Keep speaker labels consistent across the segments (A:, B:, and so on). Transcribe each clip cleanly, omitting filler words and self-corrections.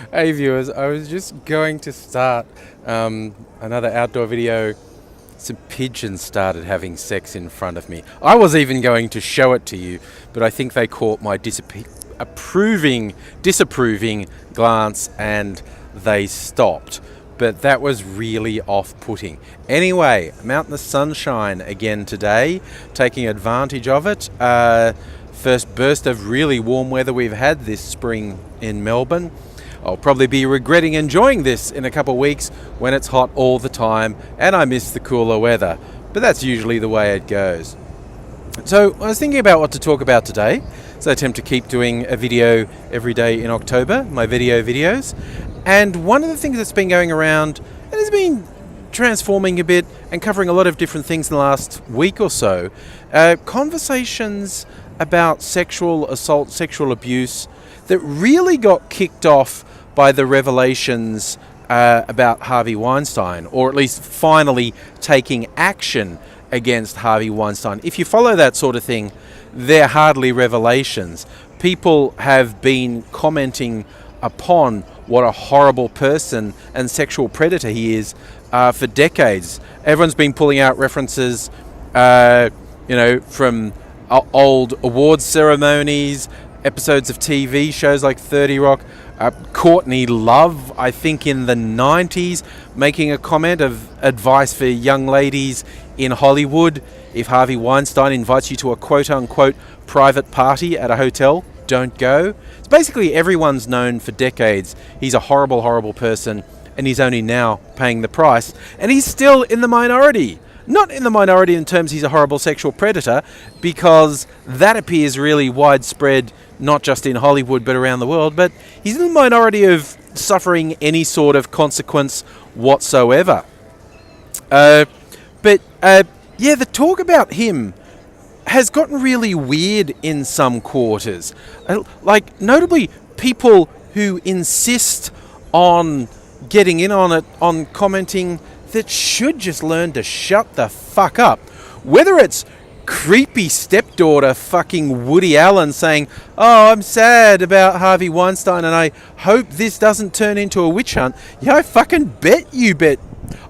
A: Hey viewers, I was just going to start another outdoor video. Some pigeons started having sex in front of me. I was even going to show it to you, but I think they caught my disapproving glance and they stopped. But that was really off-putting. Anyway, I'm out in the sunshine again today, taking advantage of it. First burst of really warm weather we've had this spring in Melbourne. I'll probably be regretting enjoying this in a couple of weeks when it's hot all the time and I miss the cooler weather. But that's usually the way it goes. So I was thinking about what to talk about today. So I attempt to keep doing a video every day in October, my videos. And one of the things that's been going around and has been transforming a bit and covering a lot of different things in the last week or so, conversations about sexual assault, sexual abuse that really got kicked off by the revelations about Harvey Weinstein, or at least finally taking action against Harvey Weinstein. If you follow that sort of thing, they're hardly revelations. People have been commenting upon what a horrible person and sexual predator he is for decades. Everyone's been pulling out references, from old awards ceremonies, episodes of TV shows like 30 Rock. Courtney Love, I think in the 90s, making a comment of advice for young ladies in Hollywood. If Harvey Weinstein invites you to a quote-unquote private party at a hotel, don't go. It's basically everyone's known for decades he's a horrible, horrible person, and he's only now paying the price. And he's still in the minority. Not in the minority in terms he's a horrible sexual predator, because that appears really widespread, not just in Hollywood but around the world, but he's in the minority of suffering any sort of consequence whatsoever. The talk about him has gotten really weird in some quarters. Notably, people who insist on getting in on it, on commenting, that should just learn to shut the fuck up. Whether it's creepy stepdaughter fucking Woody Allen saying, "Oh, I'm sad about Harvey Weinstein and I hope this doesn't turn into a witch hunt." Yeah, I fucking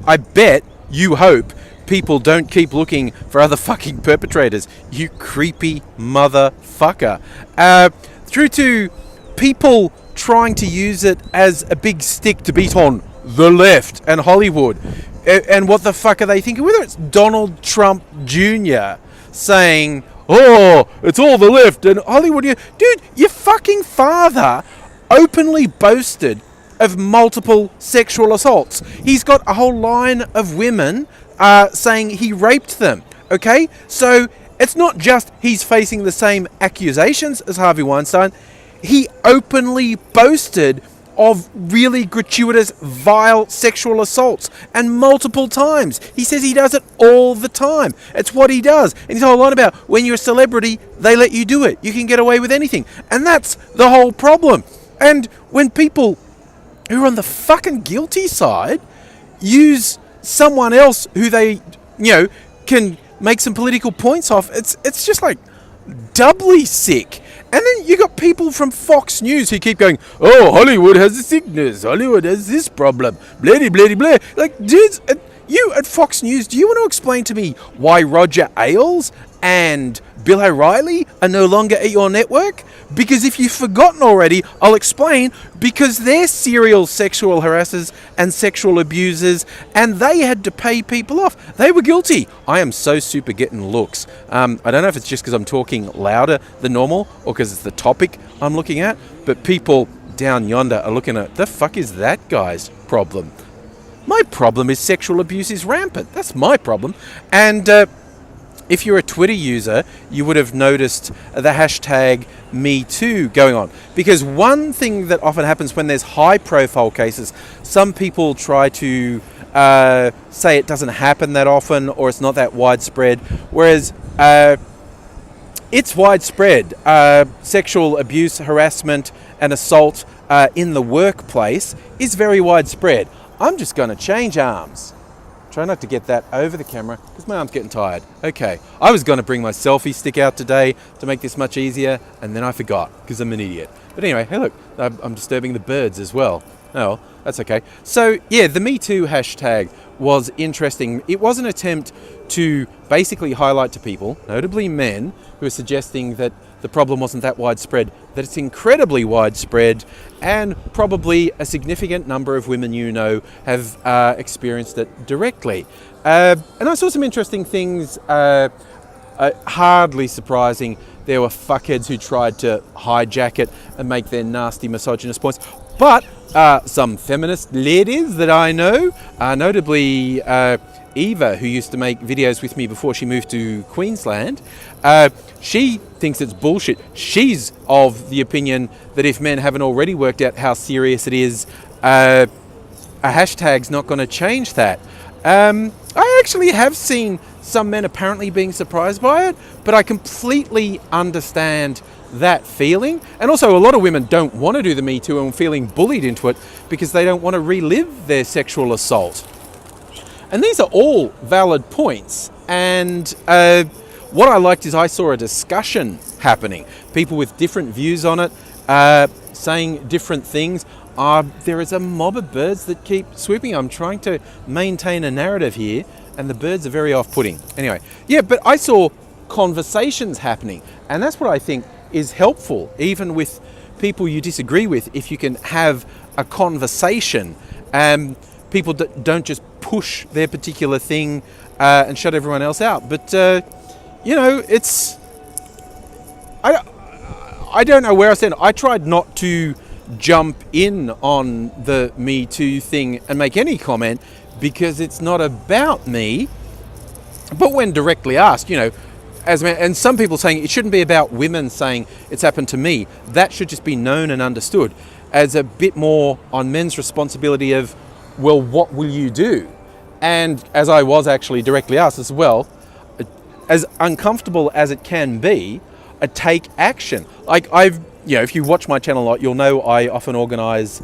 A: I bet you hope people don't keep looking for other fucking perpetrators, you creepy motherfucker. Through to people trying to use it as a big stick to beat on the left and Hollywood. And what the fuck are they thinking? Whether it's Donald Trump Jr. saying, "Oh, it's all the left and Hollywood." Dude, your fucking father openly boasted of multiple sexual assaults. He's got a whole line of women saying he raped them. Okay? So it's not just he's facing the same accusations as Harvey Weinstein. He openly boasted of really gratuitous, vile sexual assaults, and multiple times. He says he does it all the time. It's what he does. And he's a whole lot about when you're a celebrity, they let you do it. You can get away with anything. And that's the whole problem. And when people who are on the fucking guilty side use someone else who they, can make some political points off, it's just like doubly sick. And then you got people from Fox News who keep going, "Oh, Hollywood has a sickness. Hollywood has this problem. Blah, blah, blah, blah." Like, dudes, you at Fox News, do you want to explain to me why Roger Ailes and Bill O'Reilly are no longer at your network? Because if you've forgotten already, I'll explain. Because they're serial sexual harassers and sexual abusers, and they had to pay people off. They were guilty. I am so super getting looks. I don't know if it's just because I'm talking louder than normal or because it's the topic I'm looking at, but people down yonder are looking at, the fuck is that guy's problem? My problem is sexual abuse is rampant. That's my problem. And if you're a Twitter user, you would have noticed the hashtag #MeToo going on. Because one thing that often happens when there's high-profile cases, some people try to say it doesn't happen that often or it's not that widespread, whereas it's widespread. Sexual abuse, harassment, and assault in the workplace is very widespread. I'm just going to change arms. Try not to get that over the camera because my arm's getting tired. Okay, I was going to bring my selfie stick out today to make this much easier, and then I forgot because I'm an idiot. But anyway, hey look, I'm disturbing the birds as well. Oh, well, that's okay. So yeah, the Me Too hashtag was interesting. It was an attempt to basically highlight to people, notably men, who are suggesting that the problem wasn't that widespread, that it's incredibly widespread, and probably a significant number of women have experienced it directly. And I saw some interesting things, hardly surprising. There were fuckheads who tried to hijack it and make their nasty misogynist points. But some feminist ladies that I know, notably Eva, who used to make videos with me before she moved to Queensland, she thinks it's bullshit. She's of the opinion that if men haven't already worked out how serious it is, a hashtag's not going to change that. I actually have seen some men apparently being surprised by it, but I completely understand that feeling. And also a lot of women don't want to do the Me Too and feeling bullied into it because they don't want to relive their sexual assault. And these are all valid points. And what I liked is I saw a discussion happening. People with different views on it, saying different things. There is a mob of birds that keep swooping. I'm trying to maintain a narrative here, and the birds are very off-putting. Anyway, yeah, but I saw conversations happening, and that's what I think is helpful, even with people you disagree with. If you can have a conversation, people don't just push their particular thing and shut everyone else out. But it's I don't know where I stand. I tried not to jump in on the Me Too thing and make any comment because it's not about me. But when directly asked, as man, and some people saying it shouldn't be about women saying it's happened to me, that should just be known and understood as a bit more on men's responsibility of, well, what will you do? And as I was actually directly asked as well, as uncomfortable as it can be, take action. Like if you watch my channel a lot, you'll know I often organise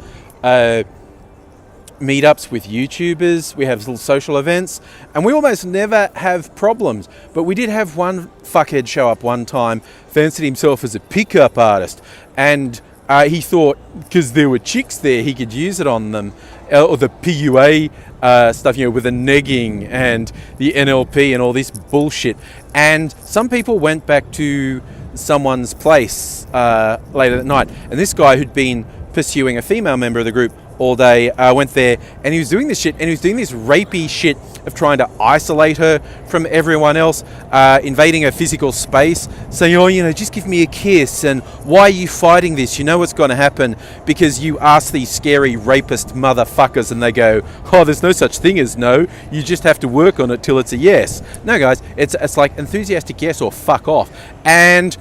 A: meetups with YouTubers. We have little social events, and we almost never have problems. But we did have one fuckhead show up one time, fancied himself as a pickup artist, and he thought because there were chicks there, he could use it on them, or the PUA stuff, with the negging and the NLP and all this bullshit. And some people went back to someone's place later that night, and this guy who'd been pursuing a female member of the group all day went there, and he was doing this shit, and he was doing this rapey shit of trying to isolate her from everyone else, invading her physical space, saying, just give me a kiss, and why are you fighting this? You know what's going to happen because you ask these scary rapist motherfuckers and they go, oh, there's no such thing as no, you just have to work on it till it's a yes. No, guys, it's like enthusiastic yes or fuck off. And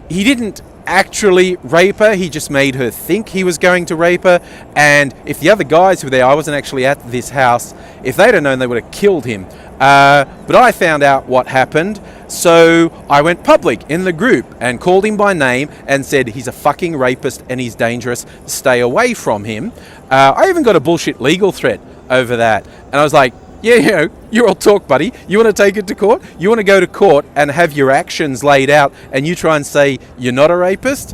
A: he didn't actually rape her, he just made her think he was going to rape her. And if the other guys who were there, I wasn't actually at this house, if they'd have known, they would have killed him. But I found out what happened, so I went public in the group and called him by name and said he's a fucking rapist and he's dangerous, stay away from him. I even got a bullshit legal threat over that, and I was like, yeah, you're all talk, buddy. You want to take it to court? You want to go to court and have your actions laid out and you try and say you're not a rapist?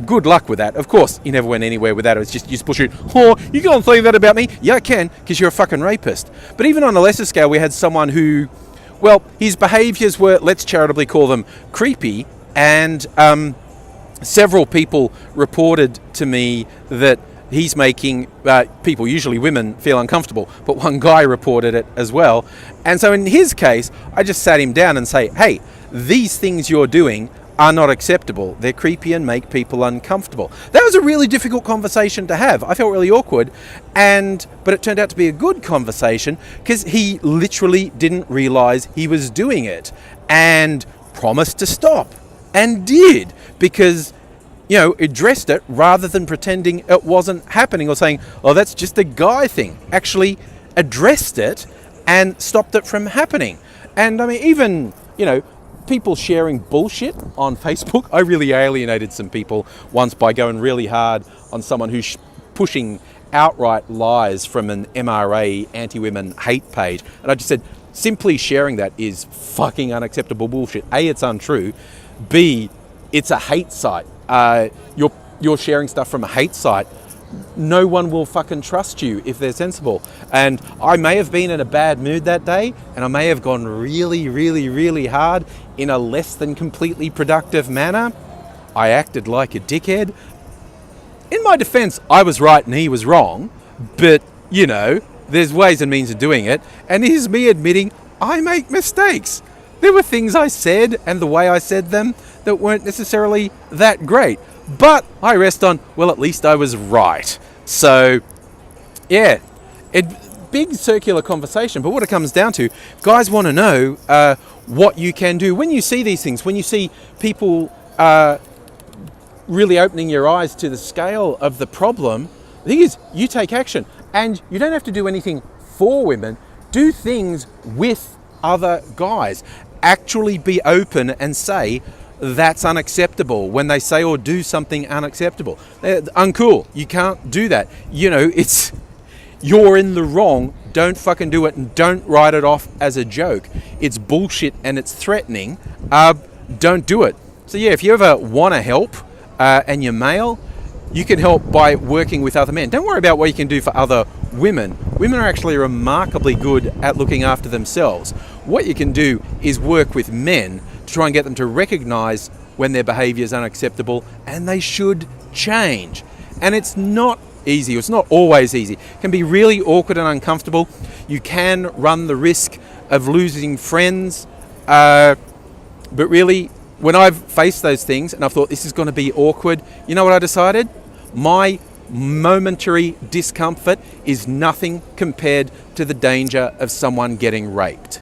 A: Good luck with that. Of course, you never went anywhere with that. It was just bullshit. Oh, you can't say that about me. Yeah, I can, because you're a fucking rapist. But even on a lesser scale, we had someone who, well, his behaviours were, let's charitably call them, creepy. And several people reported to me that he's making people, usually women, feel uncomfortable. But one guy reported it as well. And so in his case, I just sat him down and say, hey, these things you're doing are not acceptable. They're creepy and make people uncomfortable. That was a really difficult conversation to have. I felt really awkward. But it turned out to be a good conversation because he literally didn't realise he was doing it and promised to stop and did, because addressed it rather than pretending it wasn't happening or saying, oh, that's just a guy thing. Actually addressed it and stopped it from happening. And I mean, even, people sharing bullshit on Facebook. I really alienated some people once by going really hard on someone who's pushing outright lies from an MRA anti-women hate page. And I just said, simply sharing that is fucking unacceptable bullshit. A, it's untrue. B, it's a hate site. You're sharing stuff from a hate site. No one will fucking trust you if they're sensible. And I may have been in a bad mood that day, and I may have gone really, really, really hard in a less than completely productive manner. I acted like a dickhead. In my defense, I was right and he was wrong, but, you know, there's ways and means of doing it, and here's me admitting I make mistakes. There were things I said and the way I said them that weren't necessarily that great, but I rest on, well, at least I was right. So, yeah, big circular conversation, but what it comes down to, guys want to know what you can do when you see these things, when you see people really opening your eyes to the scale of the problem. The thing is, you take action, and you don't have to do anything for women. Do things with other guys. Actually be open and say, that's unacceptable when they say or do something unacceptable. Uncool. You can't do that. You know, you're in the wrong. Don't fucking do it, and don't write it off as a joke. It's bullshit and it's threatening. Don't do it. So yeah, if you ever want to help and you're male, you can help by working with other men. Don't worry about what you can do for other women. Women are actually remarkably good at looking after themselves. What you can do is work with men to try and get them to recognize when their behavior is unacceptable and they should change. And it's not easy. It's not always easy. It can be really awkward and uncomfortable. You can run the risk of losing friends. But really, when I've faced those things and I've thought this is going to be awkward, you know what I decided? My momentary discomfort is nothing compared to the danger of someone getting raped.